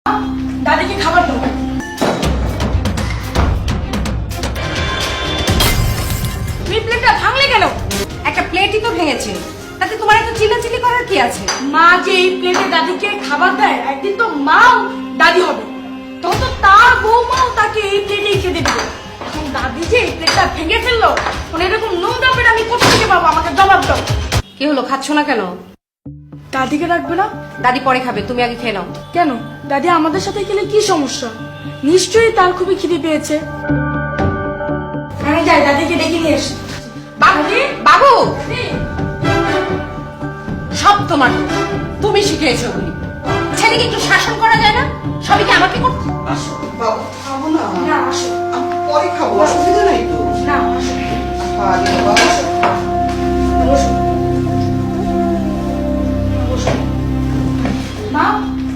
দাদিকে খাবার দাও। তুমি প্লেটটা ভাঙলে কেন? একটা প্লেটই তো ভেঙেছে, তাতে তোমার এত চিল্লাচিল্লি করার কি আছে? মা যে এই প্লেটে দাদিকে খাবার দেয়, একদিন তো মাও দাদি হবে, তখন তো তার বৌমাও তাকে এই প্লেটেই খেতে দিবে। এখন দাদি যে এই প্লেটটা ভেঙে ফেললো, মানে এরকম নোংরা প্লেট আমি কোথা থেকে পাবো? আমাকে জবাব দাও। কি হলো, খাচ্ছ না কেন? দাদিকে রাখবে না? দাদি পরে খাবে, তুমি আগে খেয়ে নাও। কেন? দাদি আমাদের সাথে খেলে কি সমস্যা? নিশ্চয়ই তার খুবই খিদে পেয়েছে। আমি যাই, দাদিকে ডেকে নিয়ে এসি। বাবু, বাবু, সব তোমার দোষ। তুমি শিখিয়েছো বলি। ছেলেকে একটু শাসন করা যায় না? সবই কি আমাকে করতে? আসো বাবু, খাবো না। না আসো। আমি পরে খাবো, অসুবিধা নাই তো। না আসো। আরে বাবা, আসো। বসো। বসো। মা,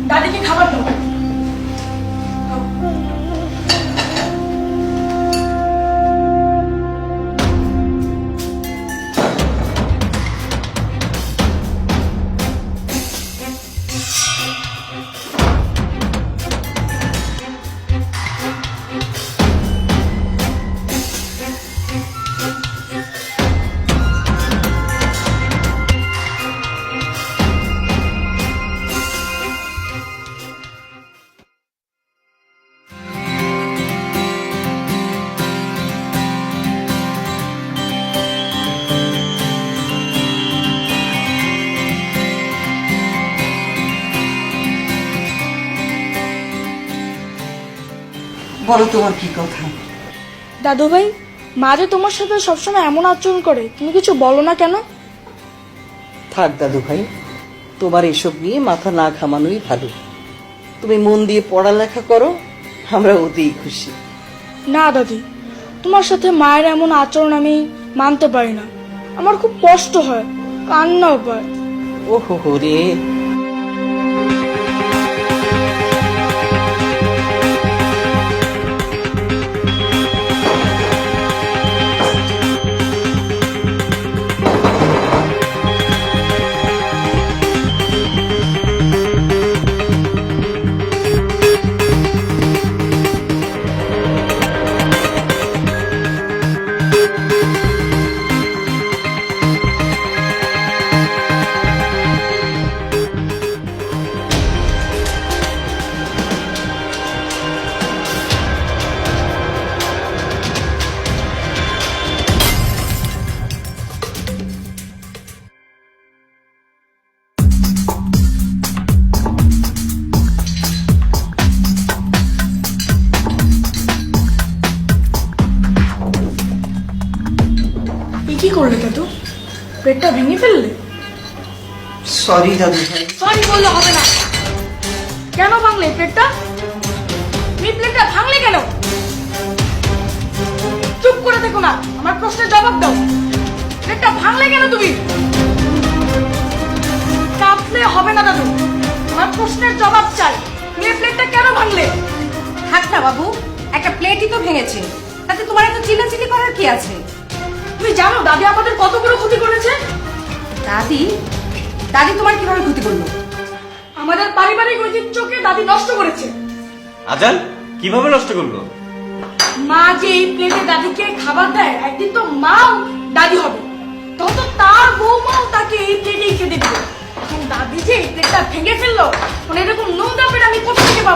দাদিকে খাবার দাও। বলো তোমার কি কথা? দাদু ভাই, মা যে তোমার সাথে সবসময় এমন আচরণ করে, তুমি কিছু বলো না কেন? থাক দাদু ভাই, তোমার এসব নিয়ে মাথা না ঘামানোই ভালো। তুমি মন দিয়ে পড়ালেখা করো, আমরা ওতেই খুশি। না দাদি, তোমার সাথে মায়ের এমন আচরণ আমি মানতে পারি না। আমার খুব কষ্ট হয়, কান্নাও পায়। ওহো রে, কি করলে দাদু? পেটটা ভেঙে ফেললে? সরি দাদু ভাই। সরি বললে হবে না। কেন ভাঙলে প্লেটটা? তুমি প্লেটটা ভাঙলে কেন? চুপ করে দেখো না, আমার প্রশ্নের জবাব দাও। প্লেটটা ভাঙলে কেন তুমি? কাঁপলে হবে না দাদু, আমার প্রশ্নের জবাব চাই। তুমি এই প্লেটটা কেন ভাঙলে? থাক না বাবু, একটা প্লেটই তো ভেঙেছে, তাতে তোমার এত চিল্লাচিল্লি করার কি আছে? তুমি জানো দাদি আমাদের কত বড় ক্ষতি করেছে? দাদি? দাদি তোমার কিভাবে ক্ষতি করলো? আমাদের পারিবারিক ঐতিহ্যকে দাদি নষ্ট করেছে। আজান কিভাবে নষ্ট করলো? মা যে এই প্লেটে দাদিকে খাবার দেয়, একদিন তো মাও দাদি হবে, তখন তো তার বৌমাও তাকে এই প্লেটেই খেতে দিবে। এখন দাদি যে এই প্লেটটা ভেঙে ফেললো, মানে এরকম নোংরা প্লেট আমি কোথা থেকে পাবো?